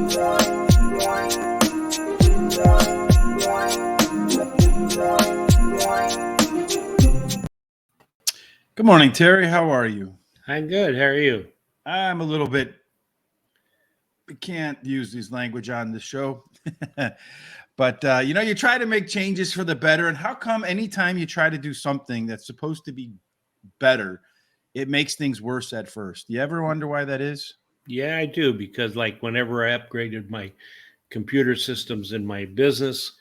Good morning, Terry. How are you? I'm good. How are you? I'm a little bit. We can't use this language on the show, but you try to make changes for the better. And how come anytime you try to do something that's supposed to be better, it makes things worse at first? You ever wonder why that is? Yeah, I do because like whenever I upgraded my computer systems in my business,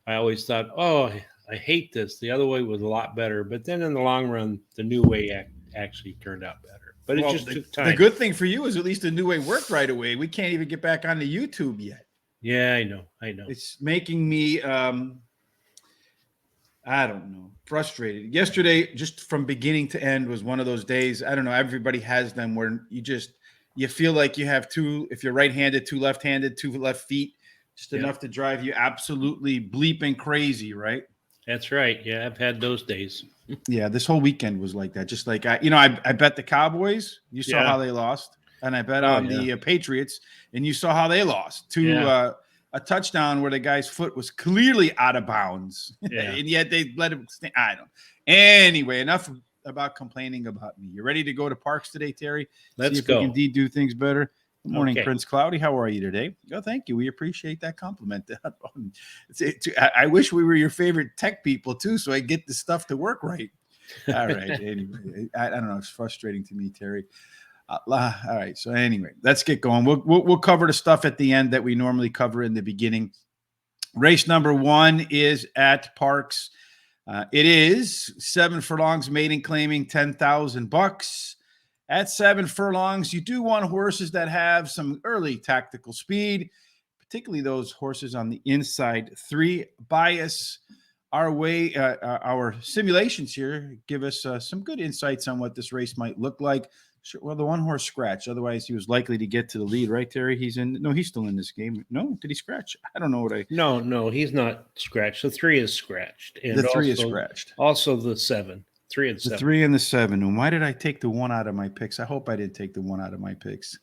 I always thought, "Oh, I hate this. The other way was a lot better." But then in the long run, the new way actually turned out better. But it Well, just the, took the time. good thing for you is at least the new way worked right away. We can't even get back onto YouTube yet. Yeah, I know. I know. It's making me I don't know, frustrated. Yesterday, just from beginning to end, was one of those days. I don't know. Everybody has them where you feel like you have two. If you're right-handed, two left-handed, two left feet, just Yep. enough to drive you absolutely bleeping crazy, right? That's right. Yeah, I've had those days. Yeah, this whole weekend was like that. Just like I bet the Cowboys. You saw Yeah. how they lost, and I bet Oh on yeah. the Patriots, and you saw how they lost to Yeah. a touchdown where the guy's foot was clearly out of bounds, Yeah. and yet they let him stay. I don't. Anyway, enough about complaining about me. You ready to go to Parx today, Terry? See Let's if we can go. indeed do things better. Good morning, Okay. Prince Cloudy. How are you today? Oh, thank you. We appreciate that compliment. I wish we were your favorite tech people too, so I get the stuff to work right. All right. Anyway, I don't know. It's frustrating to me, Terry. All right. So anyway, let's get going. We'll cover the stuff at the end that we normally cover in the beginning. Race number 1 is at Parx. It is 7 furlongs maiden claiming $10,000. At 7 furlongs, you do want horses that have some early tactical speed, particularly those horses on the inside 3 bias. Our simulations here give us some good insights on what this race might look like. Sure, well, the one horse scratched. Otherwise, he was likely to get to the lead, right, Terry? He's still in this game. No, did he scratch? I don't know what No, he's not scratched. The 3 is scratched, the and 3 is scratched. also the 7, 3 and The 7. 3 and the 7. And why did I take the 1 out of my picks? I hope I didn't take the 1 out of my picks.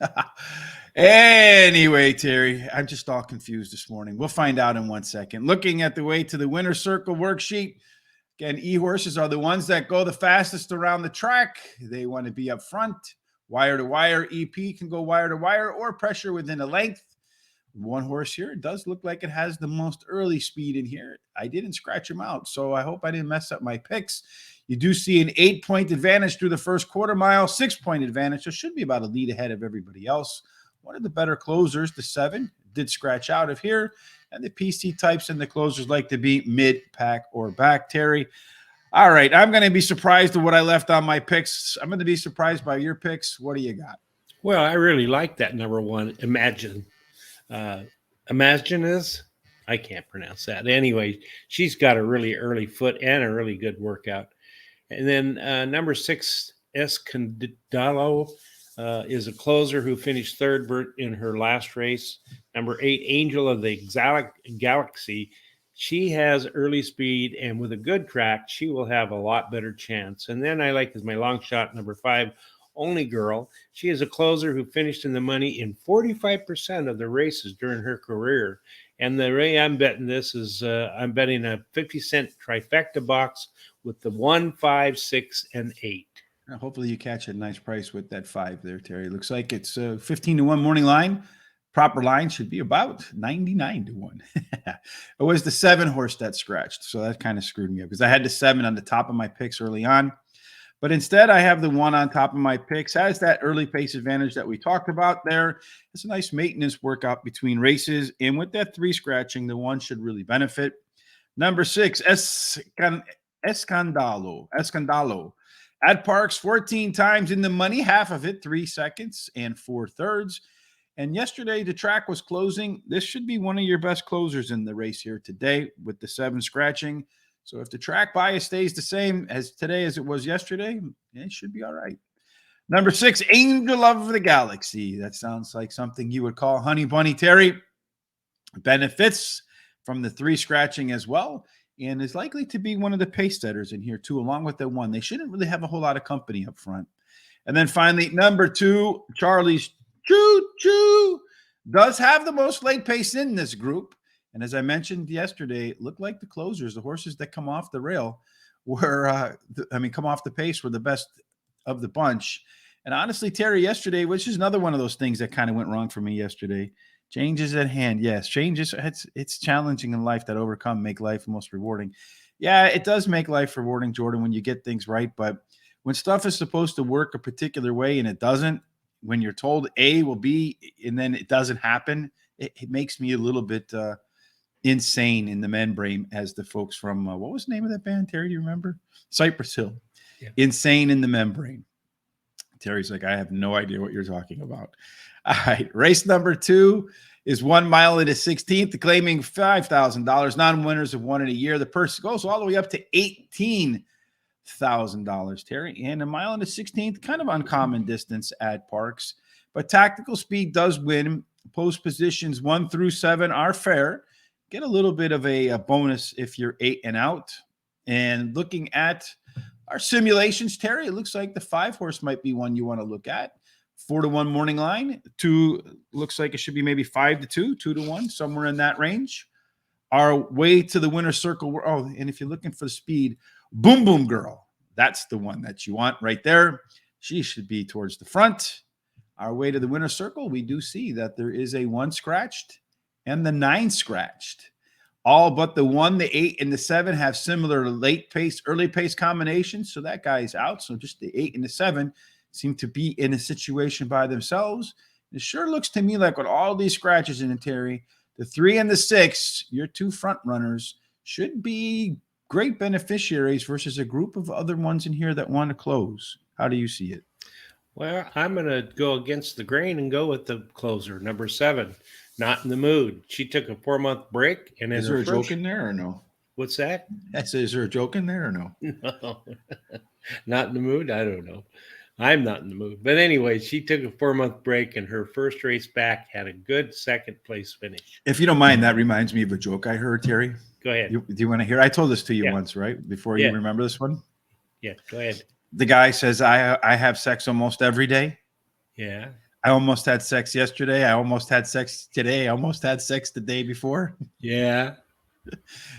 Anyway, Terry, I'm just all confused this morning. We'll find out in 1 second. Looking at the way to the winner's circle worksheet. Again, E-horses are the ones that go the fastest around the track. They want to be up front. Wire to wire. EP can go wire to wire or pressure within a length. One horse here, it does look like it has the most early speed in here. I didn't scratch him out, so I hope I didn't mess up my picks. You do see an 8-point advantage through the first quarter mile, 6-point advantage. So should be about a lead ahead of everybody else. One of the better closers, the 7, did scratch out of here. And the PC types and the closers like to be mid, pack, or back, Terry. All right, I'm going to be surprised at what I left on my picks. I'm going to be surprised by your picks. What do you got? Well, I really like that number 1, Imagine. Imagine is, I can't pronounce that. Anyway, she's got a really early foot and a really good workout. And then number 6, Escandalo, is a closer who finished third in her last race. Number 8, Angel of the Galaxy. She has early speed, and with a good track, she will have a lot better chance. And then I like as my long shot, number 5, Only Girl. She is a closer who finished in the money in 45% of the races during her career. And the way I'm betting this is I'm betting a 50-cent trifecta box with the 1, 5, 6, and 8. Hopefully you catch a nice price with that 5 there, Terry. Looks like it's 15 to 1 morning line. Proper line should be about 99 to 1. It was the 7 horse that scratched, so that kind of screwed me up because I had the 7 on the top of my picks early on. But instead, I have the 1 on top of my picks. Has that early pace advantage that we talked about there. It's a nice maintenance workout between races. And with that 3 scratching, the 1 should really benefit. Number 6, Escandalo. At Parx, 14 times in the money, half of it, 3 seconds and 4/3. And yesterday, the track was closing. This should be one of your best closers in the race here today with the 7 scratching. So if the track bias stays the same as today as it was yesterday, it should be all right. Number 6, Angel of the Galaxy. That sounds like something you would call Honey Bunny, Terry. Benefits from the 3 scratching as well, and is likely to be one of the pace setters in here too, along with the 1. They shouldn't really have a whole lot of company up front. And then finally, number 2, Charlie's Choo Choo. does have the most late pace in this group. And as I mentioned yesterday, it looked like the closers, the horses that come off the rail, were, come off the pace, were the best of the bunch. And honestly, Terry, yesterday, which is another one of those things that kind of went wrong for me yesterday, changes at hand. Yes, changes. It's challenging in life that overcome make life most rewarding. Yeah, it does make life rewarding, Jordan, when you get things right. But when stuff is supposed to work a particular way and it doesn't, when you're told A will be and then it doesn't happen, it makes me a little bit insane in the membrane, as the folks from what was the name of that band, Terry? Do you remember? Cypress Hill. Yeah. Insane in the membrane. Terry's like, I have no idea what you're talking about. All right. Race number 2 is 1 mile and a 16th, claiming $5,000. Non-winners have won in a year. The purse goes all the way up to $18,000, Terry. And a mile and a 16th, kind of uncommon distance at Parx. But tactical speed does win. Post positions 1 through 7 are fair. Get a little bit of a bonus if you're 8 and out. And looking at our simulations, Terry, it looks like the 5 horse might be one you want to look at. 4-1 morning line. 2 looks like it should be maybe 5-2, 2-1, somewhere in that range. Our way to the winner's circle. Oh, and if you're looking for the speed, Boom Boom Girl. That's the one that you want right there. She should be towards the front. Our way to the winner's circle, we do see that there is a 1 scratched and the 9 scratched. All but the 1, the 8, and the 7 have similar late pace, early pace combinations. So that guy is out. So just the 8 and the 7 seem to be in a situation by themselves. It sure looks to me like with all these scratches in it, Terry, the 3 and the 6, your 2 front runners, should be great beneficiaries versus a group of other ones in here that want to close. How do you see it? Well, I'm going to go against the grain and go with the closer, number 7. Not in the mood. She took a 4-month break, and is there a joke in there or no? What's that? Is there a joke in there or no? No, not in the mood. I don't know. I'm not in the mood. But anyway, she took a 4-month break, and her first race back had a good second place finish. If you don't mind, that reminds me of a joke I heard, Terry. Go ahead. Do you want to hear? I told this to you once, right? Before you remember this one? Yeah, go ahead. The guy says, I have sex almost every day. Yeah. I almost had sex yesterday. I almost had sex today. I almost had sex the day before. Yeah.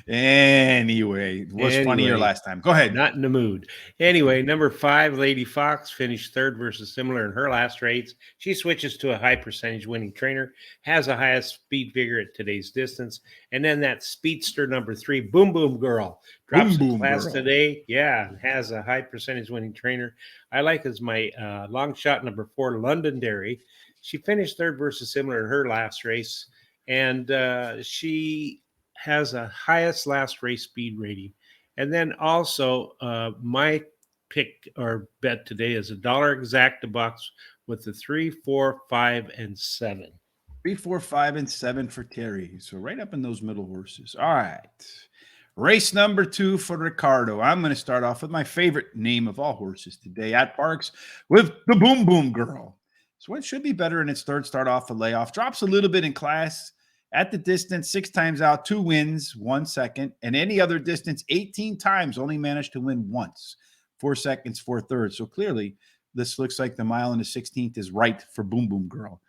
Anyway, it was funnier last time. Go ahead. Not in the mood. Anyway, number 5, Lady Fox, finished 3rd versus similar in her last race. She switches to a high percentage winning trainer, has the highest speed figure at today's distance. And then that speedster number 3, Boom Boom Girl, drops a class today. Yeah, has a high percentage winning trainer. I like as my long shot number 4, Londonderry. She finished 3rd versus similar in her last race. And she has a highest last race speed rating. And then also my pick or bet today is $1 exacta bucks with the 3, 4, 5, and 7. 3, 4, 5, and 7 for Terry. So right up in those middle horses. All right. Race number 2 for Ricardo. I'm going to start off with my favorite name of all horses today at Parx with the Boom Boom Girl. So it should be better in its 3rd start off the layoff. Drops a little bit in class. At the distance, 6 times out, 2 wins, 1 second. And any other distance, 18 times, only managed to win once. 4 seconds, 4 thirds. So clearly, this looks like the mile and the 16th is right for Boom Boom Girl.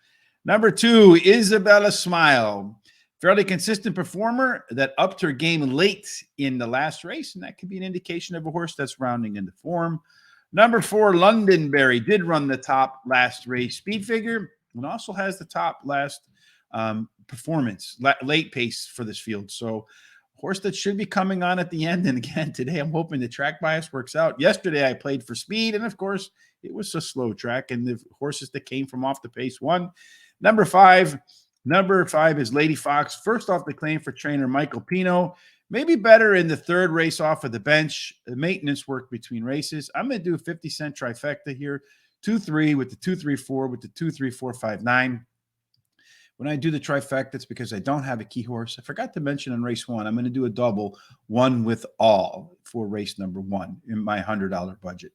Number 2, Isabella Smile. Fairly consistent performer that upped her game late in the last race. And that could be an indication of a horse that's rounding into form. Number 4, Londonderry did run the top last race speed figure and also has the top last performance, late pace for this field. So horse that should be coming on at the end. And again, today I'm hoping the track bias works out. Yesterday I played for speed, and of course it was a slow track, and the horses that came from off the pace won. Number 5 is Lady Fox, first off the claim for trainer Michael Pino. Maybe better in the 3rd race off of the bench. The maintenance work between races. I'm going to do a 50-cent trifecta here. 2-3 with the 2-3-4 with the 2-3-4-5-9. When I do the trifecta, it's because I don't have a key horse. I forgot to mention in race 1, I'm going to do a double, 1 with all for race number 1 in my $100 budget.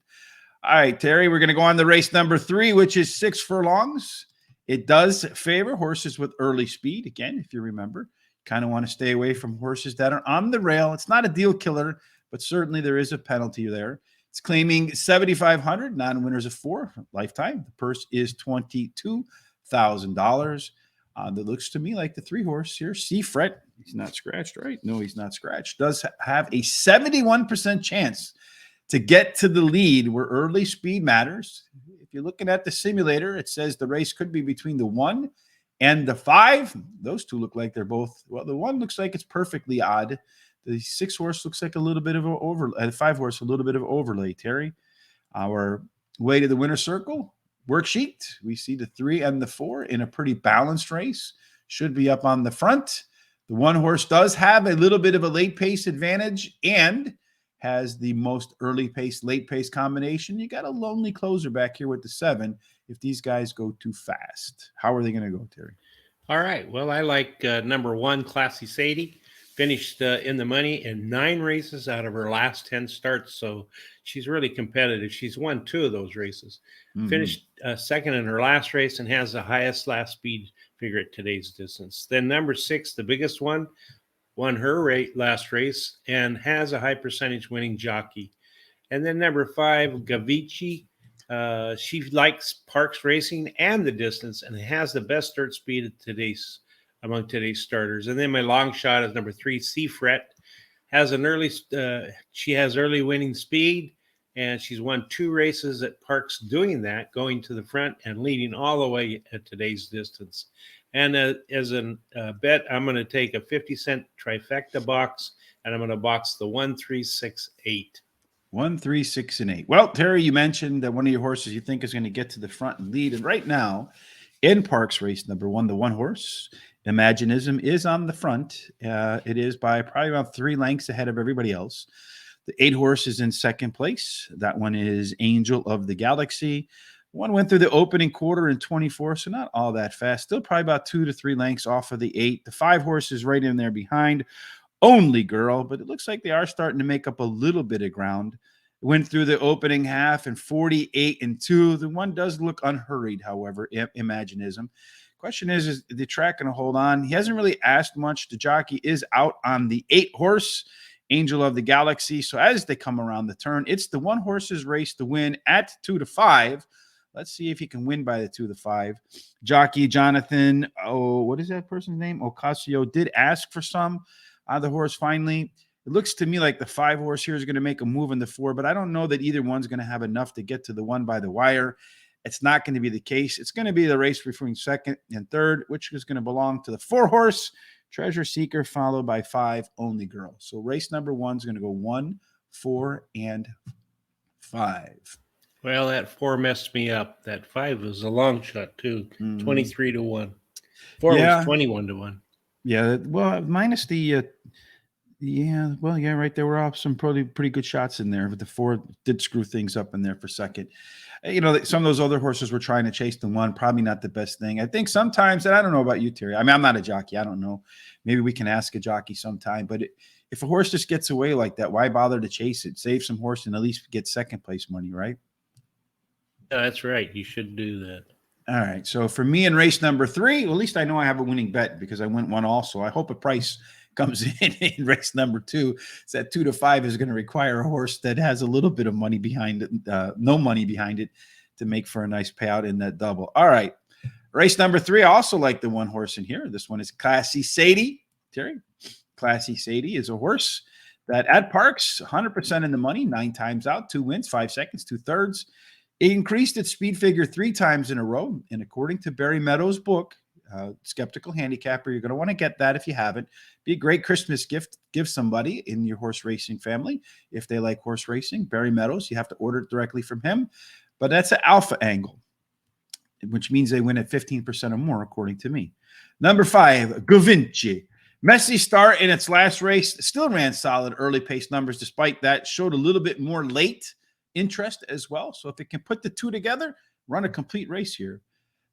All right, Terry, we're going to go on to race number 3, which is 6 furlongs. It does favor horses with early speed. Again, if you remember, kind of want to stay away from horses that are on the rail. It's not a deal killer, but certainly there is a penalty there. It's claiming $7,500, non-winners of 4 lifetime. The purse is $22,000. That looks to me like the 3-horse here, Seafret. He's not scratched, right? No, he's not scratched. Does have a 71% chance to get to the lead where early speed matters. If you're looking at the simulator, it says the race could be between the 1 and the 5. Those two look like they're both, well, the 1 looks like it's perfectly odd. The 6-horse looks like a little bit of an overlay. The 5-horse, a little bit of overlay, Terry. Our way to the winner's circle worksheet, we see the 3 and the 4 in a pretty balanced race. Should be up on the front. The 1-horse does have a little bit of a late pace advantage and has the most early pace, late pace combination. You got a lonely closer back here with the 7 if these guys go too fast. How are they going to go, Terry? All right. Well, I like number 1, Classy Sadie. Finished in the money in 9 races out of her last 10 starts. So she's really competitive. She's won 2 of those races. Mm-hmm. Finished second in her last race and has the highest last speed figure at today's distance. Then number 6, the biggest one, won her last race and has a high percentage winning jockey. And then number 5, Gavici. She likes Parx racing and the distance and has the best start speed at among today's starters. And then my long shot is number 3, Seafret. She has early winning speed, and she's won 2 races at Parx doing that, going to the front and leading all the way at today's distance. And as a bet, I'm going to take a 50-cent trifecta box, and I'm going to box the 1, 3, 6, 8. 1, 3, 6, and 8. Well, Terry, you mentioned that one of your horses you think is going to get to the front and lead. And right now, in Parx race number 1, the 1-horse, Imaginism, is on the front. It is by probably about 3 lengths ahead of everybody else. The 8-horse is in second place. That one is Angel of the Galaxy. One went through the opening quarter in 24, so not all that fast. Still probably about 2 to 3 lengths off of the 8. The 5-horse is right in there behind. Only Girl, but it looks like they are starting to make up a little bit of ground. Went through the opening half in 48 and 2. The one does look unhurried, however, Imaginism. Question is the track going to hold on? He hasn't really asked much. The jockey is out on the 8-horse, Angel of the Galaxy. So as they come around the turn, it's the 1-horse's race to win at 2 to 5. Let's see if he can win by the 2 to 5. Jockey Jonathan, what is that person's name? Ocasio did ask for some on the horse finally. It looks to me like the 5-horse here is going to make a move in the 4, but I don't know that either one's going to have enough to get to the 1 by the wire. It's not going to be the case. It's going to be the race between second and third, which is going to belong to the 4-horse, Treasure Seeker, followed by 5, Only Girl. So race number 1 is going to go 1, 4, and 5. Well, that 4 messed me up. That 5 was a long shot, too. 23 to 1. 4 was 21 to 1. Yeah, well, minus the right there were off some pretty good shots in there, but the 4 did screw things up in there for second. Some of those other horses were trying to chase the 1, probably not the best thing. I think sometimes, and I don't know about you, Terry. I mean, I'm not a jockey. I don't know. Maybe we can ask a jockey sometime, but if a horse just gets away like that, why bother to chase it? Save some horse and at least get second place money, right? Yeah, that's right. You should do that. All right. So for me in race number 3, well, at least I know I have a winning bet because I went 1 also. I hope a price comes in race number 2. So that 2 to 5 is going to require a horse that has a little bit of money behind it, no money behind it, to make for a nice payout in that double. All right. Race number 3, I also like the 1 horse in here. This one is Classy Sadie. Terry, Classy Sadie is a horse that at Parx, 100% in the money, 9 times out, 2 wins, 5 seconds, 2/3. It increased its speed figure 3 times in a row. And according to Barry Meadows' book, Skeptical Handicapper, you're going to want to get that if you haven't. Be a great Christmas gift. Give somebody in your horse racing family if they like horse racing. Barry Meadows, you have to order it directly from him. But that's an alpha angle, which means they win at 15% or more, according to me. Number 5, Gavinci. Messy start in its last race. Still ran solid early pace numbers. Despite that, showed a little bit more late interest as well. So if it can put the 2 together, run a complete race here.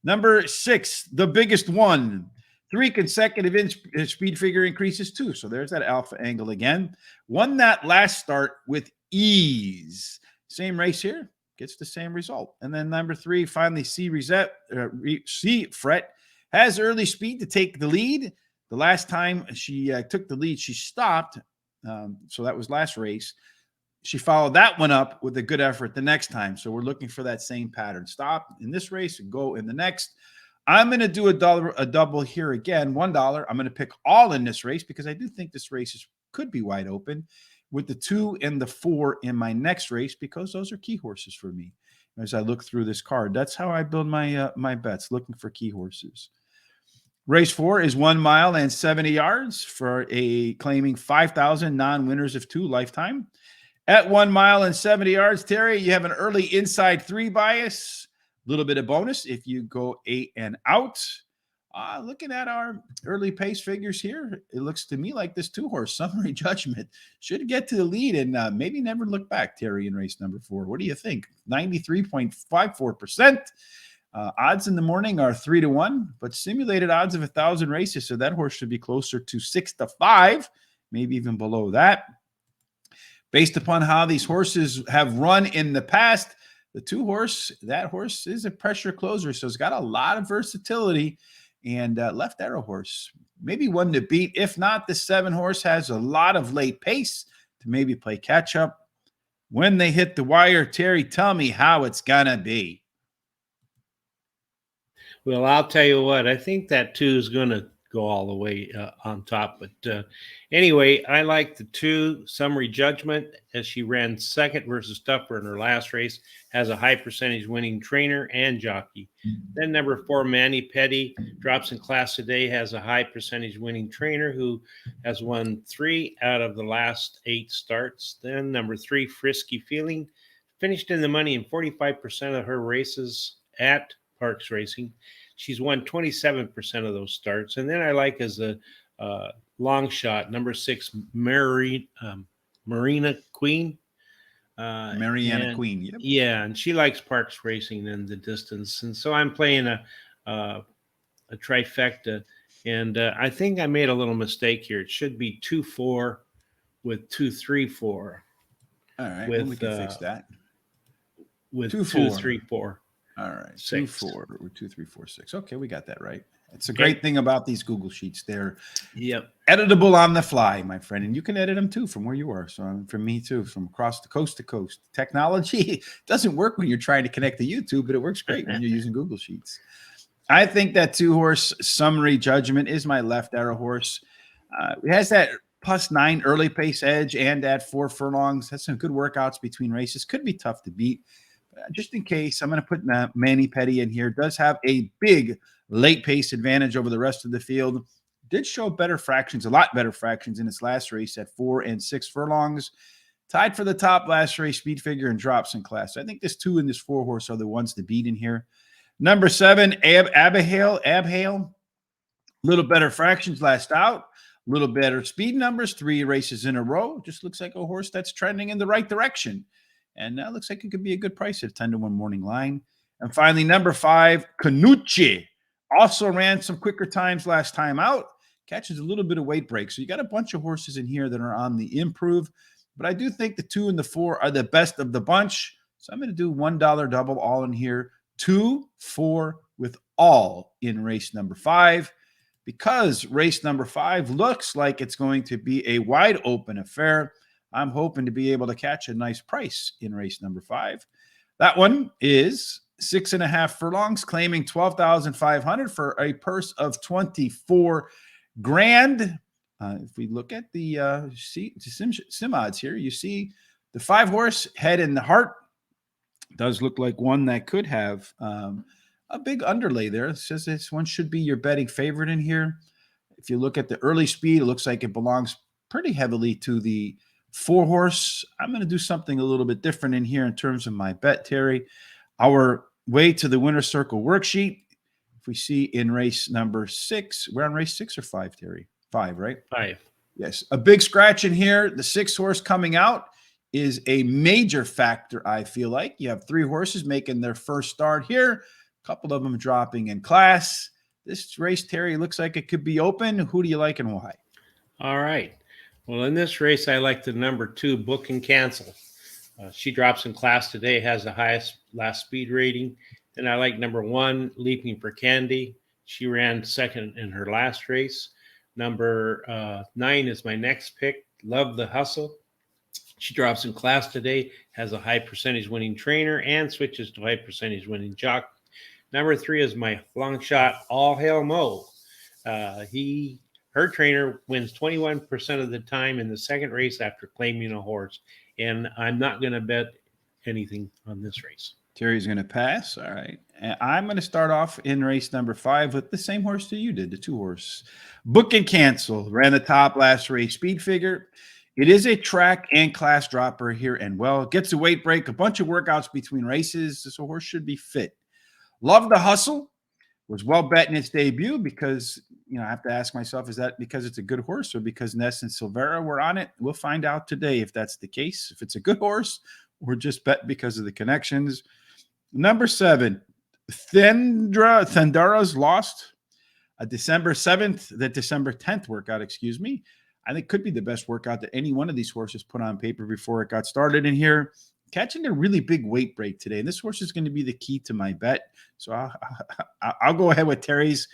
Number 6, the biggest one. 3 consecutive speed figure increases too. So there's that alpha angle again. Won that last start with ease. Same race here. Gets the same result. And then number 3, finally, Fret has early speed to take the lead. The last time she took the lead, she stopped. So that was last race. She followed that one up with a good effort the next time. So we're looking for that same pattern. Stop in this race and go in the next. I'm going to do a double here again, $1. I'm going to pick all in this race because I do think this race could be wide open with the 2 and the 4 in my next race because those are key horses for me. As I look through this card, that's how I build my bets, looking for key horses. Race 4 is 1 mile and 70 yards for a claiming 5,000 non-winners of 2 lifetime. At 1 mile and 70 yards, Terry, you have an early inside 3 bias. A little bit of bonus if you go 8 and out. Looking at our early pace figures here, it looks to me like this 2-horse Summary Judgment should get to the lead and maybe never look back, Terry, in race number 4. What do you think? 93.54%. Odds in the morning are 3-1, but simulated odds of 1,000 races, so that horse should be closer to 6-5, maybe even below that. Based upon how these horses have run in the past, the 2-horse, that horse is a pressure closer, so it's got a lot of versatility. And left arrow horse, maybe one to beat. If not, the 7-horse has a lot of late pace to maybe play catch up. When they hit the wire, Terry, tell me how it's going to be. Well, I'll tell you what, I think that 2 is going to go all the way on top. But anyway, I like the 2 Summary Judgment as she ran second versus Tupper in her last race, has a high percentage winning trainer and jockey. Then number 4, Manny Petty, drops in class today, has a high percentage winning trainer who has won 3 out of the last 8 starts. Then number 3, Frisky Feeling, finished in the money in 45% of her races at Parx Racing. She's won 27% of those starts. And then I like as a long shot, number 6, Marina Queen. Mariana Queen. Yep. Yeah, and she likes Parx Racing in the distance. And so I'm playing a trifecta. And I think I made a little mistake here. It should be 2-4 with 2-3-4. All right, we can fix that. With 2-3-4. All right, 6. 2-4 or 2-3-4-6. Okay, we got that right. It's a great thing about these Google Sheets. They're editable on the fly, my friend, and you can edit them too from where you are. So from me too, from across the coast to coast. Technology doesn't work when you're trying to connect to YouTube, but it works great when you're using Google Sheets. I think that 2-horse Summary Judgment is my left arrow horse. It has that +9 early pace edge and at 4 furlongs. That's some good workouts between races. Could be tough to beat. Just in case, I'm going to put Manny Petty in here. Does have a big late pace advantage over the rest of the field. Did show better fractions, a lot better fractions in its last race at 4 and 6 furlongs. Tied for the top last race speed figure and drops in class. I think this 2 and this 4-horse are the ones to beat in here. Number 7, Abhail. Little better fractions last out. Little better speed numbers, 3 races in a row. Just looks like a horse that's trending in the right direction. And that looks like it could be a good price at 10-1 morning line. And finally, number 5, Canucci. Also ran some quicker times last time out. Catches a little bit of weight break. So you got a bunch of horses in here that are on the improve. But I do think the 2 and the 4 are the best of the bunch. So I'm going to do $1 double all in here. 2-4 with all in race number 5. Because race number 5 looks like it's going to be a wide open affair, I'm hoping to be able to catch a nice price in race number 5. That one is 6.5 furlongs, claiming 12,500 for a purse of 24 grand. If we look at the sim odds here, you see the 5-horse Head in the Heart does look like one that could have a big underlay there. It says this one should be your betting favorite in here. If you look at the early speed, it looks like it belongs pretty heavily to the 4-horse. I'm going to do something a little bit different in here in terms of my bet, Terry. Our way to the winner's circle worksheet. If we see in race number 6, we're on race 6 or 5, Terry? 5, right? 5. Yes. A big scratch in here. The 6-horse coming out is a major factor, I feel like. You have 3 horses making their first start here. A couple of them dropping in class. This race, Terry, looks like it could be open. Who do you like and why? All right. Well, in this race, I like the number 2, Book and Cancel. She drops in class today, has the highest last speed rating. And I like number 1, Leaping for Candy. She ran second in her last race. Number 9 is my next pick, Love the Hustle. She drops in class today, has a high percentage winning trainer, and switches to high percentage winning jock. Number 3 is my long shot, All Hail Mo. Her trainer wins 21% of the time in the second race after claiming a horse, and I'm not going to bet anything on this race. Terry's going to pass. All right. And I'm going to start off in race number 5 with the same horse that you did, the 2-horse. Book and Cancel ran the top last race. Speed figure. It is a track and class dropper here, and well, gets a weight break, a bunch of workouts between races. This horse should be fit. Love the Hustle. Was well bet in its debut because, I have to ask myself, is that because it's a good horse or because Ness and Silvera were on it? We'll find out today if that's the case. If it's a good horse, or just bet because of the connections. Number 7, Thendara's Lost, a December 7th, the December 10th workout, excuse me. I think could be the best workout that any one of these horses put on paper before it got started in here. Catching a really big weight break today. And this horse is going to be the key to my bet. So I'll go ahead with Terry's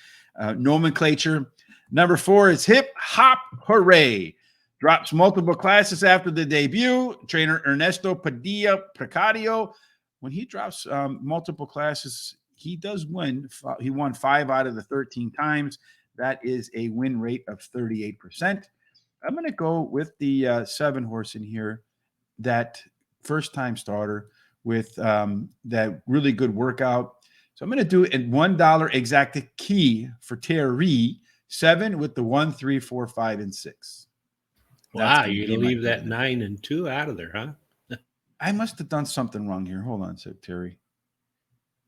nomenclature. Number 4 is Hip Hop Hooray. Drops multiple classes after the debut. Trainer Ernesto Padilla Precario. When he drops multiple classes, he does win. He won 5 out of the 13 times. That is a win rate of 38%. I'm going to go with the 7 horse in here, that first-time starter with that really good workout. So I'm going to do it at $1 exacta key for Terry, 7 with the 1, 3, 4, 5, and 6. Wow, you leave that 9 and 2 out of there, huh? I must have done something wrong here. Hold on a sec, Terry.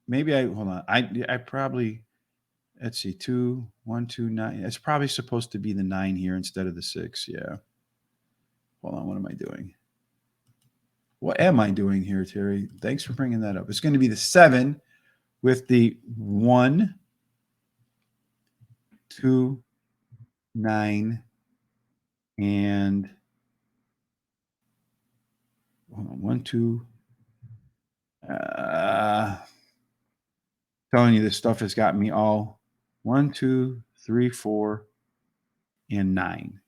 Maybe hold on. I probably, let's see, 2, 1, 2, 9. It's probably supposed to be the 9 here instead of the 6. Yeah. Hold on. What am I doing? What am I doing here, Terry? Thanks for bringing that up. It's going to be the 7 with the 1, 2, 9, and 1, 2. Telling you, this stuff has got me all 1, 2, 3, 4, and 9.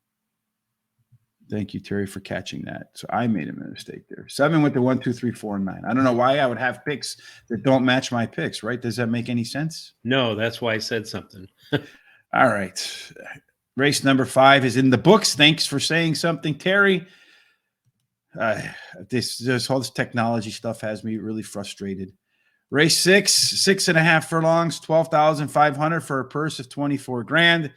Thank you, Terry, for catching that. So I made a mistake there. 7 with the 1, 2, 3, 4, and 9. I don't know why I would have picks that don't match my picks, right? Does that make any sense? No, that's why I said something. All right. Race number 5 is in the books. Thanks for saying something, Terry. All this technology stuff has me really frustrated. Race 6, 6.5 furlongs, 12,500 for a purse of 24 grand.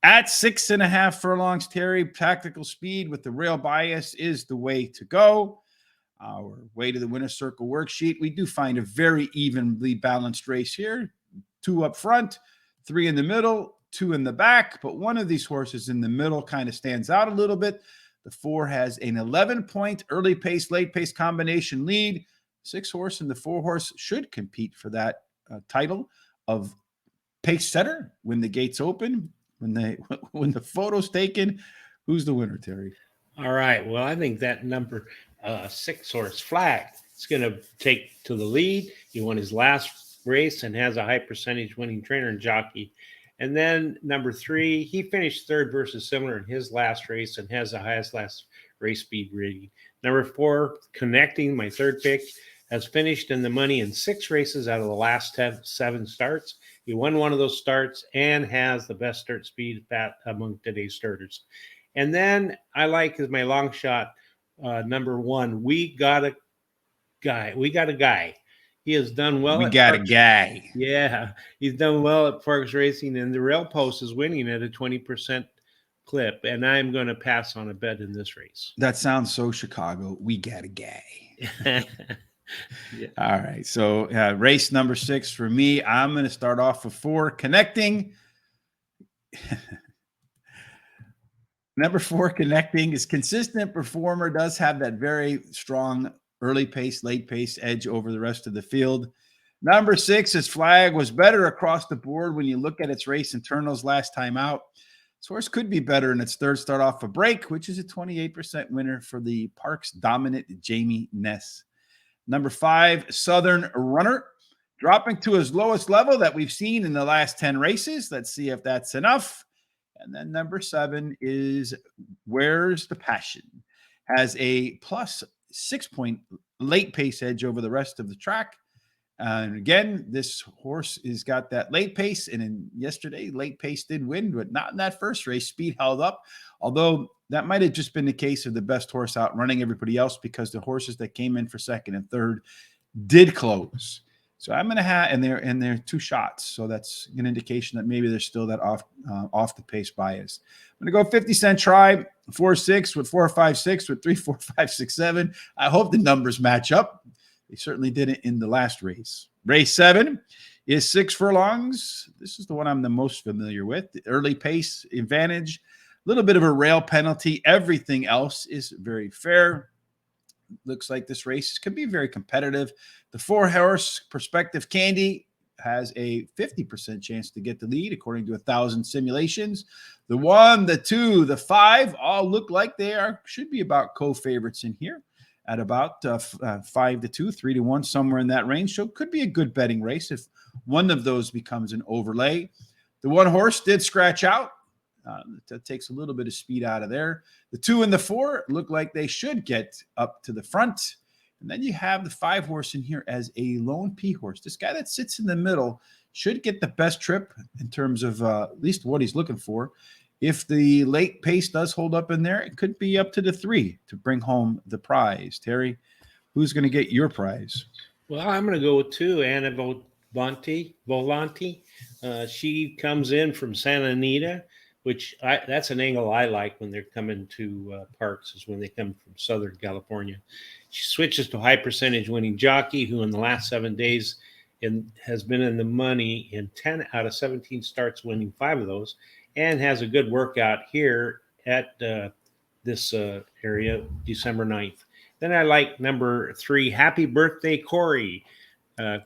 At 6.5 furlongs, Terry, tactical speed with the rail bias is the way to go. Our way to the winner's circle worksheet. We do find a very evenly balanced race here. 2 up front, 3 in the middle, 2 in the back. But one of these horses in the middle kind of stands out a little bit. The 4 has an 11-point early pace, late pace combination lead. 6 horse and the 4 horse should compete for that title of pace setter when the gates open, when the photo's taken. Who's the winner, Terry? All right. Well, I think that number 6 horse Flag is going to take to the lead. He won his last race and has a high percentage winning trainer and jockey. And then number 3, he finished 3rd versus similar in his last race and has the highest last race speed rating. Number 4, Connecting, my 3rd pick, has finished in the money in 6 races out of the last 7 starts. He won one of those starts and has the best start speed among today's starters. And then I like as my long shot, number 1, We Got a Guy. He has done well. We got Parx. A guy. Yeah, he's done well at Parx Racing, and the rail post is winning at a 20% clip. And I'm going to pass on a bet in this race. That sounds so Chicago. We got a guy. Yeah. All right. So race number 6 for me. I'm going to start off with 4, Connecting. Number 4, Connecting, is consistent performer, does have that very strong early pace, late pace edge over the rest of the field. Number 6 is Flag, was better across the board when you look at its race internals last time out. This horse could be better in its 3rd start off a break, which is a 28% winner for the Parx dominant Jamie Ness. Number 5, Southern Runner, dropping to his lowest level that we've seen in the last 10 races. Let's see if that's enough. And then number 7 is Where's the Passion? Has a plus 6-point late pace edge over the rest of the track. And again, this horse has got that late pace. And in yesterday, late pace did win, but not in that first race. Speed held up. Although that might have just been the case of the best horse outrunning everybody else, because the horses that came in for second and third did close. So I'm going to have, and they're 2 shots. So that's an indication that maybe there's still that off the pace bias. I'm going to go 50-cent try, 4-6 with 4-5-6 with 3-4-5-6-7. I hope the numbers match up. They certainly didn't in the last race. Race 7 is 6 furlongs. This is the one I'm the most familiar with. The early pace advantage, a little bit of a rail penalty. Everything else is very fair. Looks like this race can be very competitive. The 4-horse Prospective Candy has a 50% chance to get the lead, according to 1,000 simulations. The 1, the 2, the 5 all look like they should be about co-favorites in here at about 5-2, 3-1, somewhere in that range. So it could be a good betting race if one of those becomes an overlay. The 1 horse did scratch out. That takes a little bit of speed out of there. The 2 and the 4 look like they should get up to the front. And then you have the 5 horse in here as a lone P horse. This guy that sits in the middle should get the best trip in terms of at least what he's looking for. If the late pace does hold up in there, it could be up to the 3 to bring home the prize. Terry, who's going to get your prize? Well, I'm going to go with 2, Anna Volante. She comes in from Santa Anita, which that's an angle I like when they're coming to Parx, is when they come from Southern California. She switches to high percentage winning jockey, who in the last 7 days has been in the money in 10 out of 17 starts, winning 5 of those, and has a good workout here at this area, December 9th. Then I like number 3, Happy Birthday, Corey.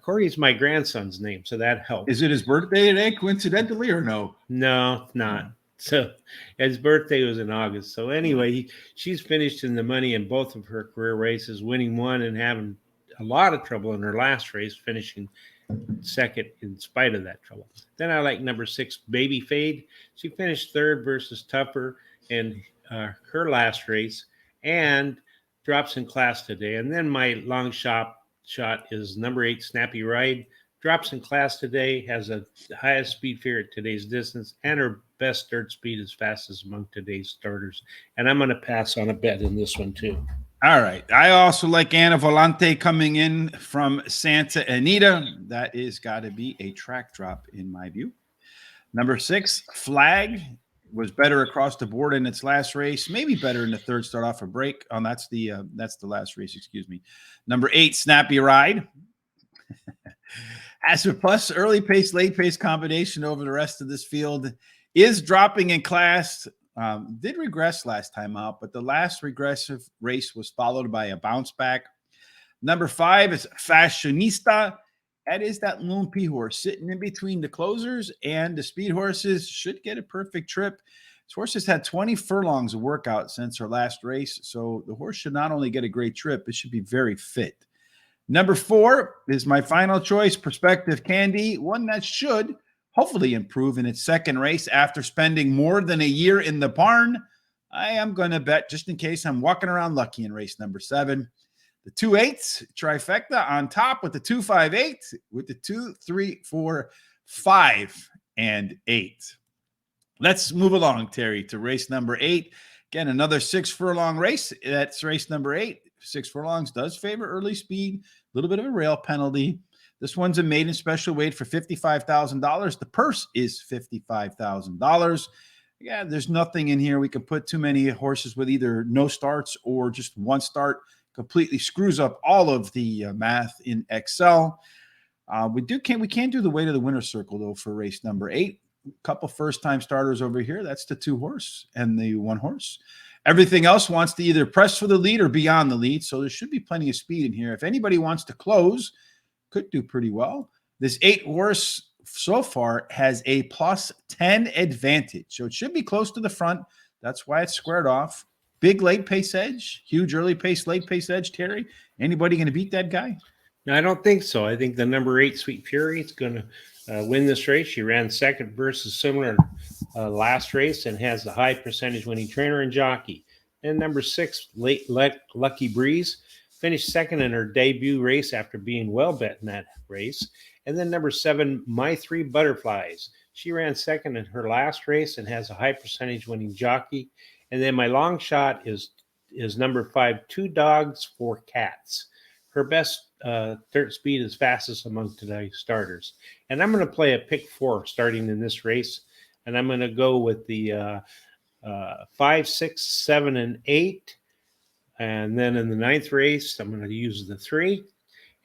Corey is my grandson's name, so that helps. Is it his birthday today, coincidentally, or no? No, not. So his birthday was in August. So anyway, she's finished in the money in both of her career races, winning 1 and having a lot of trouble in her last race, finishing second in spite of that trouble. Then I like number 6, Baby Fade. She finished 3rd versus Tougher in her last race and drops in class today. And then my long shot is number 8, Snappy Ride. Drops in class today, has a highest speed fare at today's distance, and her best dirt speed is fastest among today's starters. And I'm going to pass on a bet in this one too. All right. I also like Anna Volante coming in from Santa Anita. That is got to be a track drop in my view. Number 6, Flag, was better across the board in its last race. Maybe better in the 3rd, start off a break. That's the last race. Excuse me. Number 8, Snappy Ride. As a plus, early pace, late pace combination over the rest of this field is dropping in class. Did regress last time out, but the last regressive race was followed by a bounce back. Number 5 is Fashionista. That is that lone P horse sitting in between the closers and the speed horses. Should get a perfect trip. This horse has had 20 furlongs of workout since her last race, so the horse should not only get a great trip, it should be very fit. Number 4 is my final choice, Prospective Candy, one that should hopefully improve in its 2nd race after spending more than a year in the barn. I am going to bet, just in case I'm walking around lucky, in race number 7. The 2 8s trifecta on top with the 2 5 8 with the 2 3 4 5 and 8. Let's move along, Terry, to race number 8. Again, another 6 furlong race. That's race number 8. 6 furlongs does favor early speed, a little bit of a rail penalty. This one's a maiden special weight for $55,000. The purse is $55,000. Yeah, there's nothing in here. We can put too many horses with either no starts or just 1 start. Completely screws up all of the math in Excel. We can do the weight of the winner's circle, though, for race number 8. A couple first-time starters over here. That's the 2 horse and the 1 horse. Everything else wants to either press for the lead or beyond the lead, so there should be plenty of speed in here. If anybody wants to close, could do pretty well. This 8 horse so far has a plus 10 advantage, so it should be close to the front. That's why it's squared off. Big late pace edge, huge early pace, late pace edge, Terry. Anybody going to beat that guy? No, I don't think so. I think the number 8, Sweet Fury, is going to win this race. She ran 2nd versus similar last race and has the high percentage winning trainer and jockey. And number 6, Lucky Breeze. finished second in her debut race after being well bet in that race. And then number 7, My Three Butterflies. She ran second in her last race and has a high percentage winning jockey. And then my long shot is number 5, Two Dogs, Four Cats. Her best dirt speed is fastest among today's starters. And I'm going to play a pick 4 starting in this race. And I'm going to go with the 5, 6, 7, and 8. And then in the 9th race, I'm going to use the 3.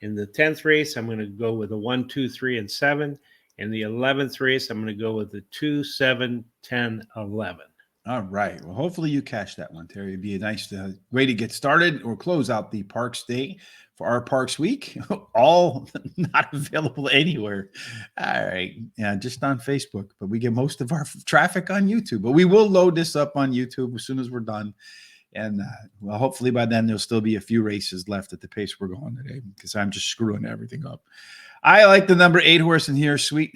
In the 10th race, I'm going to go with the 1, 2, 3, and 7. In the 11th race, I'm going to go with the 2, 7, 10, 11. All right. Well, hopefully you catch that one, Terry. It'd be a nice way to get started or close out the Parx Day for our Parx Week. All not available anywhere. All right. Yeah, just on Facebook. But we get most of our traffic on YouTube. But we will load this up on YouTube as soon as we're done. And well, hopefully by then there'll still be a few races left at the pace we're going today because I'm just screwing everything up. I like the number 8 horse in here, Sweet.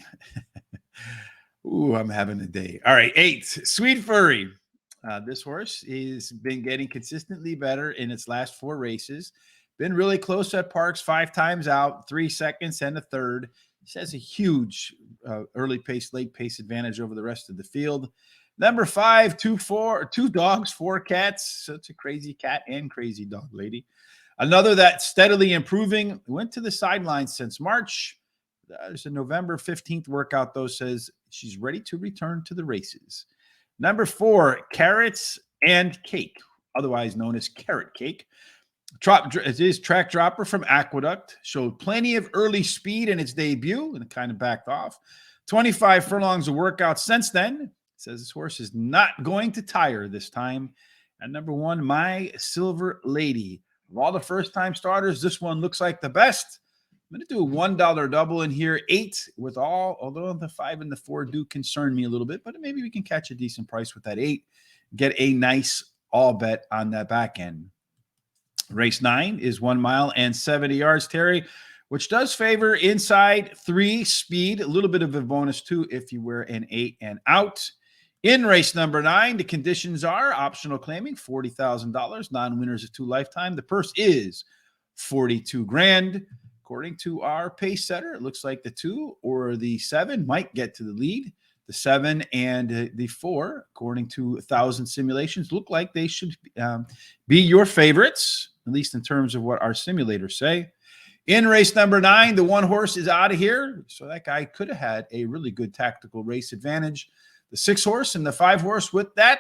Ooh, I'm having a day. All right, 8, Sweet Furry. This horse has been getting consistently better in its last 4 races. Been really close at Parx 5 times out, 3 seconds and a third. This has a huge early pace, late pace advantage over the rest of the field. Number 5, 2 dogs, 4 cats. Such a crazy cat and crazy dog lady. Another that's steadily improving. Went to the sidelines since March. There's a November 15th workout, though, says she's ready to return to the races. Number 4, Carrots and Cake, otherwise known as Carrot Cake. It is track dropper from Aqueduct. Showed plenty of early speed in its debut and it kind of backed off. 25 furlongs of workout since then. Says this horse is not going to tire this time. And number 1, My Silver Lady. Of all the first-time starters, this one looks like the best. I'm going to do a $1 double in here, 8 with all, although the 5 and the 4 do concern me a little bit, but maybe we can catch a decent price with that 8. Get a nice all bet on that back end. Race 9 is 1 mile and 70 yards, Terry, which does favor inside 3 speed, a little bit of a bonus too if you wear an 8 and out. In race number 9, the conditions are optional claiming $40,000, non-winners of 2 lifetime. The purse is $42,000. According to our pace setter, it looks like the 2 or the 7 might get to the lead. The 7 and the 4, according to 1,000 simulations, look like they should be your favorites, at least in terms of what our simulators say. In race number 9, the 1 horse is out of here. So that guy could have had a really good tactical race advantage. The 6 horse and the 5 horse with that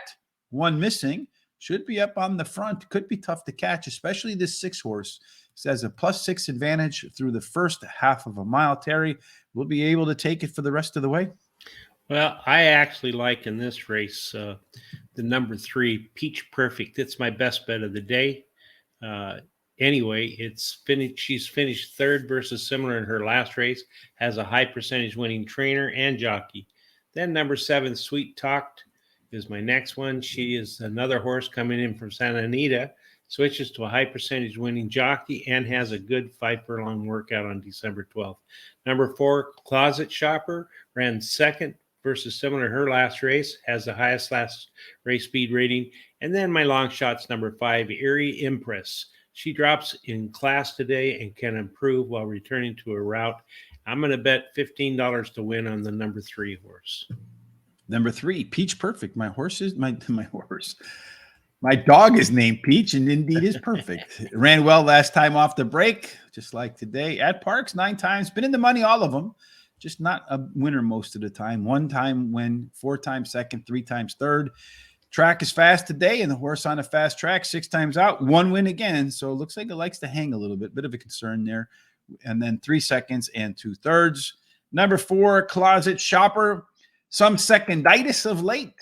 1 missing should be up on the front. Could be tough to catch, especially this 6 horse. It has a +6 advantage through the first half of a mile. Terry will be able to take it for the rest of the way. Well, I actually like in this race the number 3, Peach Perfect. It's my best bet of the day. Anyway, it's finished. She's finished 3rd versus similar in her last race. Has a high percentage winning trainer and jockey. Then number 7, Sweet Talked, is my next one. She is another horse coming in from Santa Anita. Switches to a high percentage winning jockey and has a good 5 furlong workout on December 12th. Number 4, Closet Shopper, ran 2nd versus similar to her last race, has the highest last race speed rating. And then my long shot's number 5, Erie Impress. She drops in class today and can improve while returning to a route. I'm going to bet $15 to win on the number 3 horse. Number 3, Peach Perfect. My horse is my horse. My dog is named Peach and indeed is perfect. It ran well last time off the break, just like today at Parx 9 times. Been in the money, all of them. Just not a winner most of the time. 1 time win, 4 times second, 3 times third. Track is fast today, and the horse on a fast track 6 times out, 1 win again. So it looks like it likes to hang a little bit of a concern there. And then 3 seconds and 2/3. Number 4, Closet Shopper. Some seconditis of late,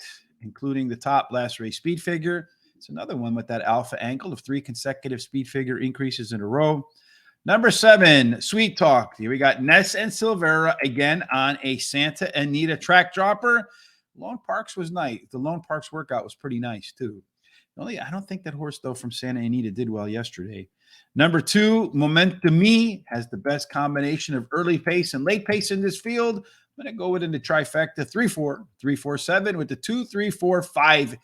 including the top last race speed figure. It's another one with that alpha angle of 3 consecutive speed figure increases in a row. Number 7, Sweet Talk. Here we got Ness and Silvera again on a Santa Anita track dropper. Lone Parx was nice. The Lone Parx workout was pretty nice too. I don't think that horse, though, from Santa Anita did well yesterday. Number 2, Momentum Me, has the best combination of early pace and late pace in this field. I'm going to go with in the trifecta 3-4, 3-4-7 with the 2, 3, 4, 5,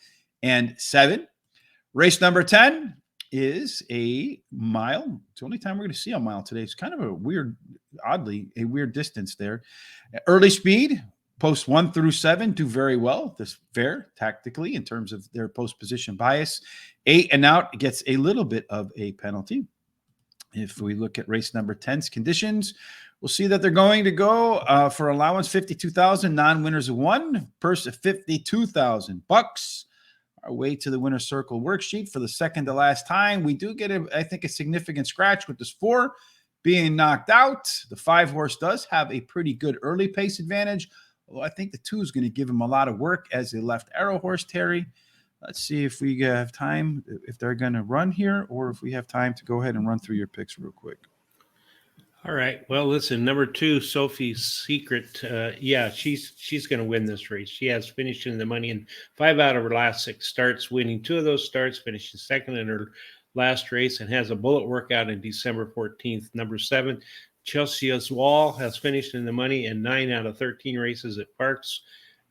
and 7. Race number 10, is a mile. It's the only time we're going to see a mile today. It's kind of a weird, oddly, a weird distance there. Early speed, post 1 through 7 do very well. This fair tactically in terms of their post position bias. 8 and out gets a little bit of a penalty. If we look at race number 10's conditions, we'll see that they're going to go for allowance 52,000, non-winners of 1, purse of 52,000 bucks. Our way to the winner's circle worksheet for the second to last time. We do get, I think, a significant scratch with this 4 being knocked out. The 5 horse does have a pretty good early pace advantage, although I think the 2 is going to give him a lot of work as a left arrow horse, Terry. Let's see if we have time, if they're going to run here, or if we have time to go ahead and run through your picks real quick. All right. Well, listen, number 2, Sophie's Secret. Yeah, she's going to win this race. She has finished in the money in 5 out of her last 6 starts, winning 2 of those starts, finishing second in her last race, and has a bullet workout in December 14th. Number 7, Chelsea's Wall has finished in the money in 9 out of 13 races at Parx,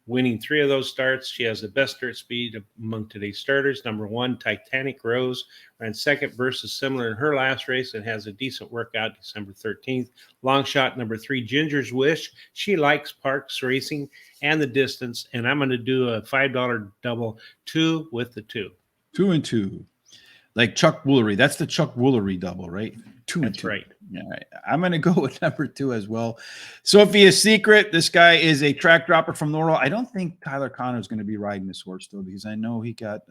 winning 3 of those starts. She has the best start speed among today's starters. Number 1, Titanic Rose, ran second versus similar in her last race and has a decent workout December 13th. Long shot number 3, Ginger's Wish. She likes Parx racing and the distance, and I'm going to do a $5 double 2 with the 2. 2 and 2. Like Chuck Woolery. That's the Chuck Woolery double, right? 2 and 2. That's right. All right. I'm going to go with number 2 as well. Sophia's Secret. This guy is a track dropper from Laurel. I don't think Tyler Connor is going to be riding this horse, though, because I know he got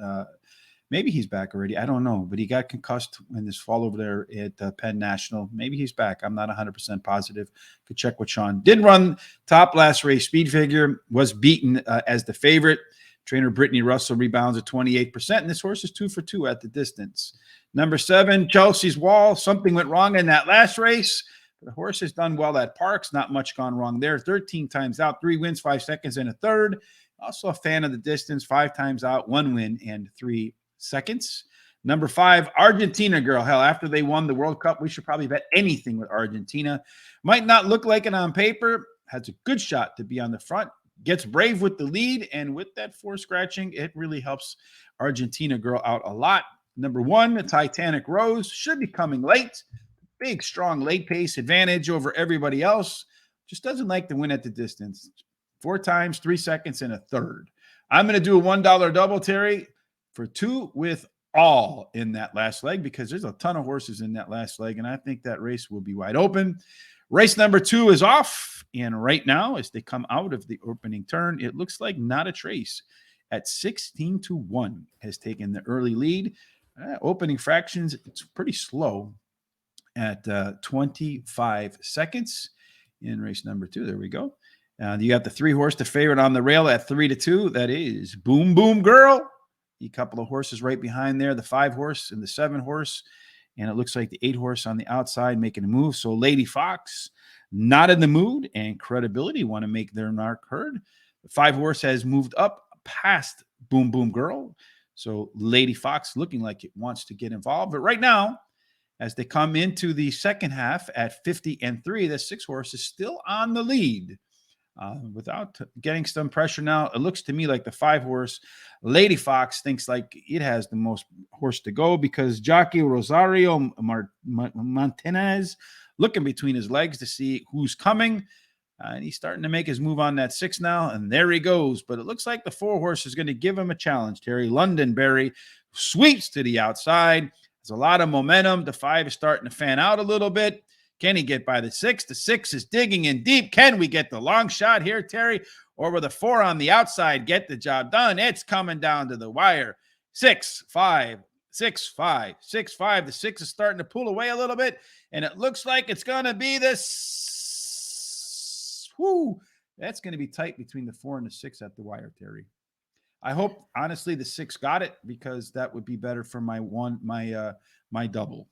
maybe he's back already. I don't know, but he got concussed in this fall over there at Penn National. Maybe he's back. I'm not 100% positive. Could check with Sean. Did run top last race speed figure, was beaten as the favorite. Trainer Brittany Russell rebounds at 28%, and this horse is 2 for 2 at the distance. Number 7, Chelsea's Wall. Something went wrong in that last race. The horse has done well at Parx. Not much gone wrong there. 13 times out, 3 wins, 5 seconds, and a third. Also a fan of the distance. 5 times out, 1 win, and 3 seconds. Number 5, Argentina Girl. Hell, after they won the World Cup, we should probably bet anything with Argentina. Might not look like it on paper. Has a good shot to be on the front. Gets brave with the lead, and with that 4 scratching, it really helps Argentina Girl out a lot. Number 1, the Titanic Rose, should be coming late. Big, strong late pace advantage over everybody else. Just doesn't like to win at the distance. 4 times, 3 seconds, and a third. I'm going to do a $1 double, Terry, for 2 with all in that last leg, because there's a ton of horses in that last leg, and I think that race will be wide open. Race number 2 is off, and right now, as they come out of the opening turn, it looks like Not a Trace at 16-1 has taken the early lead. Opening fractions, it's pretty slow at 25 seconds in race number 2. There we go. You got the 3 horse, the favorite on the rail at 3-2. That is Boom Boom Girl. A couple of horses right behind there, the 5 horse and the 7 horse. And it looks like the 8 horse on the outside making a move. So Lady Fox, Not in the Mood, and Credibility want to make their mark heard. The 5 horse has moved up past Boom Boom Girl. So Lady Fox looking like it wants to get involved. But right now, as they come into the second half at 50-3, the 6 horse is still on the lead. Without getting some pressure now, it looks to me like the 5 horse, Lady Fox, thinks like it has the most horse to go, because jockey Rosario Martinez looking between his legs to see who's coming. And he's starting to make his move on that 6 now, and there he goes. But it looks like the 4 horse is going to give him a challenge, Terry. Londonberry sweeps to the outside. There's a lot of momentum. The 5 is starting to fan out a little bit. Can he get by the 6? The 6 is digging in deep. Can we get the long shot here, Terry? Or will the 4 on the outside get the job done? It's coming down to the wire. 6, 5, 6, 5, 6, 5. The 6 is starting to pull away a little bit, and it looks like it's going to be this. Whoo, that's going to be tight between the 4 and the 6 at the wire, Terry. I hope, honestly, the 6 got it, because that would be better for my double.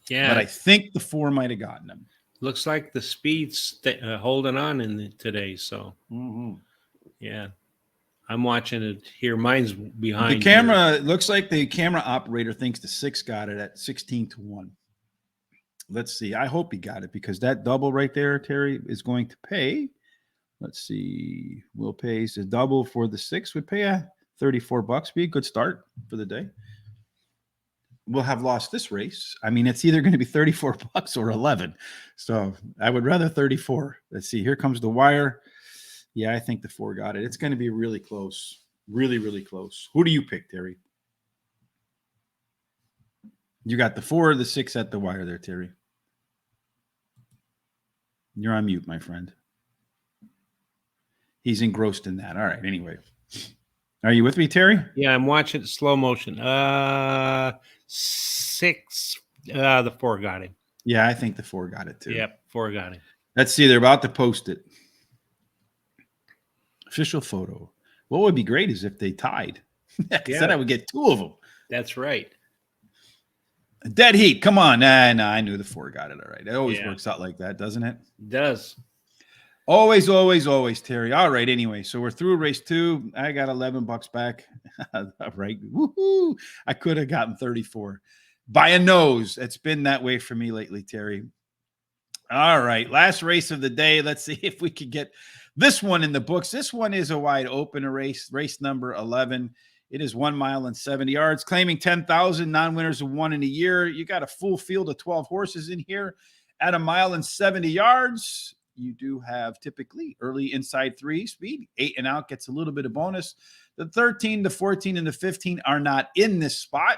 Yeah, but I think the 4 might have gotten him. Looks like the speed's holding on today. So, yeah, I'm watching it here. Mine's behind. The camera looks like the camera operator thinks the 6 got it at 16-1. Let's see. I hope he got it, because that double right there, Terry, is going to pay. Let's see. Will pays the double for the 6 would pay $34. Be a good start for the day. will have lost this race. I mean, it's either going to be $34 or 11. So I would rather 34. Let's see. Here comes the wire. Yeah, I think the 4 got it. It's going to be really close. Really, really close. Who do you pick, Terry? You got the 4 or the 6 at the wire there, Terry. You're on mute, my friend. He's engrossed in that. All right. Anyway. Are you with me, Terry? Yeah, I'm watching slow motion. 6. The 4 got him. Yeah, I think the 4 got it too. Yep, 4 got him. Let's see. They're about to post it. Official photo. What would be great is if they tied. Then I would get 2 of them. That's right. Dead heat. Come on. Nah, I knew the 4 got it. All right. It always works out like that, doesn't it? It does. Always, always, always, Terry. All right. Anyway, so we're through race 2. I got $11 back. All right. Woohoo. I could have gotten 34 by a nose. It's been that way for me lately, Terry. All right. Last race of the day. Let's see if we could get this one in the books. This one is a wide open race number 11. It is 1 mile and 70 yards, claiming 10,000 non-winners have won in a year. You got a full field of 12 horses in here at 1 mile and 70 yards. You do have typically early inside 3 speed. 8 and out gets a little bit of bonus. The 13, the 14, and the 15 are not in this spot.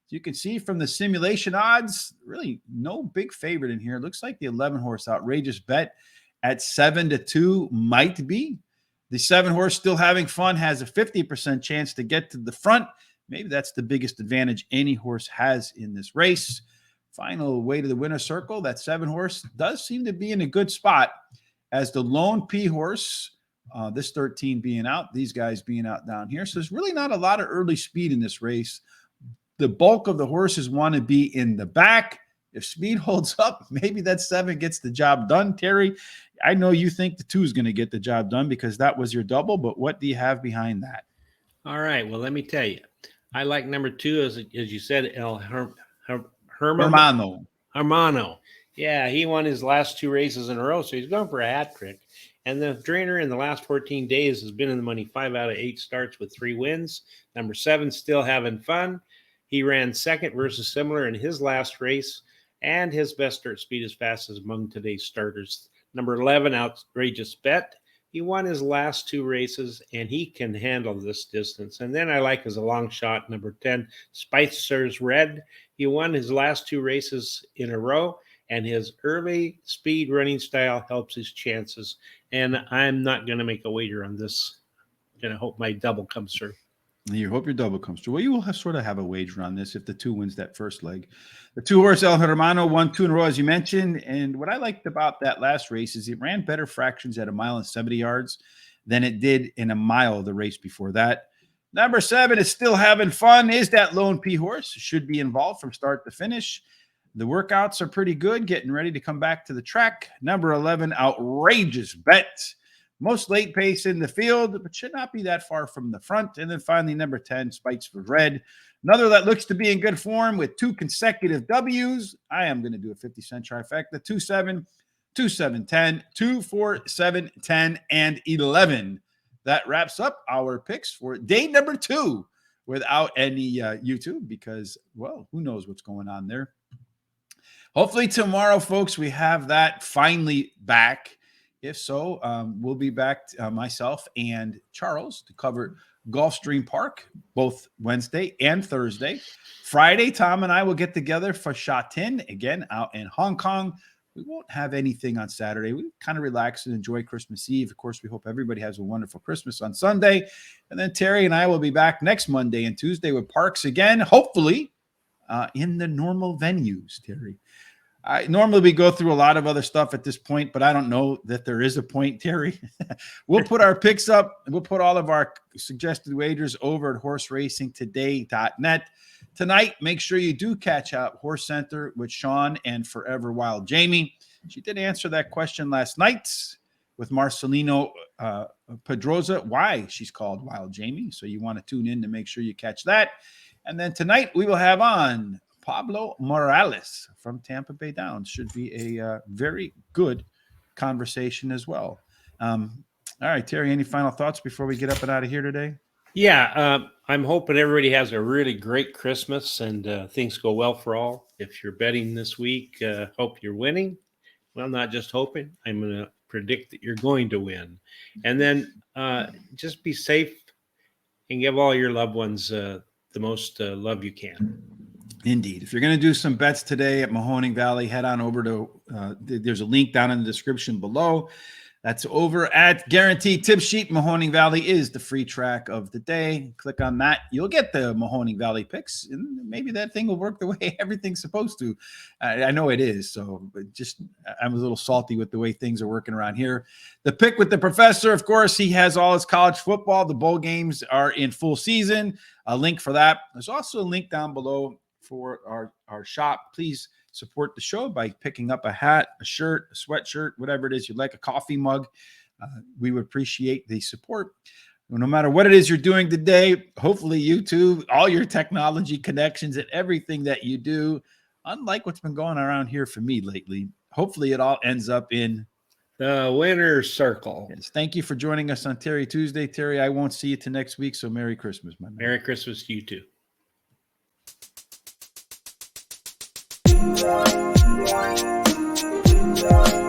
You can see from the simulation odds, really no big favorite in here. It looks like the 11 horse outrageous bet at 7-2 might be. The 7 horse still having fun has a 50% chance to get to the front. Maybe that's the biggest advantage any horse has in this race. Final way to the winner's circle, that 7 horse does seem to be in a good spot as the lone P horse, this 13 being out, these guys being out down here. So there's really not a lot of early speed in this race. The bulk of the horses want to be in the back. If speed holds up, maybe that 7 gets the job done. Terry, I know you think the 2 is going to get the job done because that was your double, but what do you have behind that? All right. Well, let me tell you. I like number 2, as you said, Hermano. Yeah, he won his last 2 races in a row, so he's going for a hat trick. And the trainer in the last 14 days has been in the money 5 out of 8 starts with 3 wins. Number 7 still having fun. He ran second versus similar in his last race, and his best start speed is fastest among today's starters. Number 11, outrageous bet. He won his last 2 races, and he can handle this distance. And then I like as a long shot, number 10, Spicer's Red. He won his last 2 races in a row, and his early speed running style helps his chances. And I'm not going to make a wager on this. I'm going to hope my double comes through. You hope your double comes through. Well, you will sort of have a wager on this if the 2 wins that first leg. The 2 horse El Hermano won 2 in a row, as you mentioned. And what I liked about that last race is it ran better fractions at 1 mile and 70 yards than it did in a mile the race before that. Number 7 is still having fun. Is that lone P horse? Should be involved from start to finish. The workouts are pretty good, getting ready to come back to the track. Number 11, outrageous bet. Most late pace in the field, but should not be that far from the front. And then finally, number 10, Spikes for Red. Another that looks to be in good form with 2 consecutive W's. I am going to do a 50-cent trifecta. 2-7, 2-7, 10, 2, 4, 7, 10, and 11. That wraps up our picks for day number 2 without any YouTube because, well, who knows what's going on there. Hopefully tomorrow, folks, we have that finally back. If so, we'll be back, myself and Charles, to cover Gulfstream Park, both Wednesday and Thursday. Friday, Tom and I will get together for Shatin, again, out in Hong Kong. We won't have anything on Saturday. We kind of relax and enjoy Christmas Eve. Of course, we hope everybody has a wonderful Christmas on Sunday. And then Terry and I will be back next Monday and Tuesday with Parx again, hopefully in the normal venues, Terry. Normally we go through a lot of other stuff at this point, but I don't know that there is a point, Terry. We'll put our picks up and we'll put all of our suggested wagers over at horseracingtoday.net. Tonight, make sure you do catch out Horse Center with Sean and Forever Wild Jamie. She did answer that question last night with Marcelino Pedroza, why she's called Wild Jamie. So you want to tune in to make sure you catch that. And then tonight we will have on Pablo Morales from Tampa Bay Downs. Should be a very good conversation as well. All right, Terry, any final thoughts before we get up and out of here today? Yeah, I'm hoping everybody has a really great Christmas and things go well for all. If you're betting this week, hope you're winning. Well, not just hoping. I'm going to predict that you're going to win. And then just be safe and give all your loved ones the most love you can. Indeed. If you're going to do some bets today at Mahoning Valley, head on over to, there's a link down in the description below. That's over at Guaranteed Tip Sheet. Mahoning Valley is the free track of the day. Click on that. You'll get the Mahoning Valley picks, and maybe that thing will work the way everything's supposed to. I know it is. So just I'm a little salty with the way things are working around here. The pick with the professor, of course, he has all his college football. The bowl games are in full season. A link for that. There's also a link down below for our shop. Please support the show by picking up a hat, a shirt, a sweatshirt, whatever it is you like, a coffee mug. We would appreciate the support. No matter what it is you're doing today, hopefully YouTube, all your technology connections and everything that you do, unlike what's been going around here for me lately, hopefully it all ends up in the winner's circle. Yes. Thank you for joining us on Terry Tuesday. Terry, I won't see you till next week, so Merry Christmas, my man. Merry Christmas to you too. Thank you.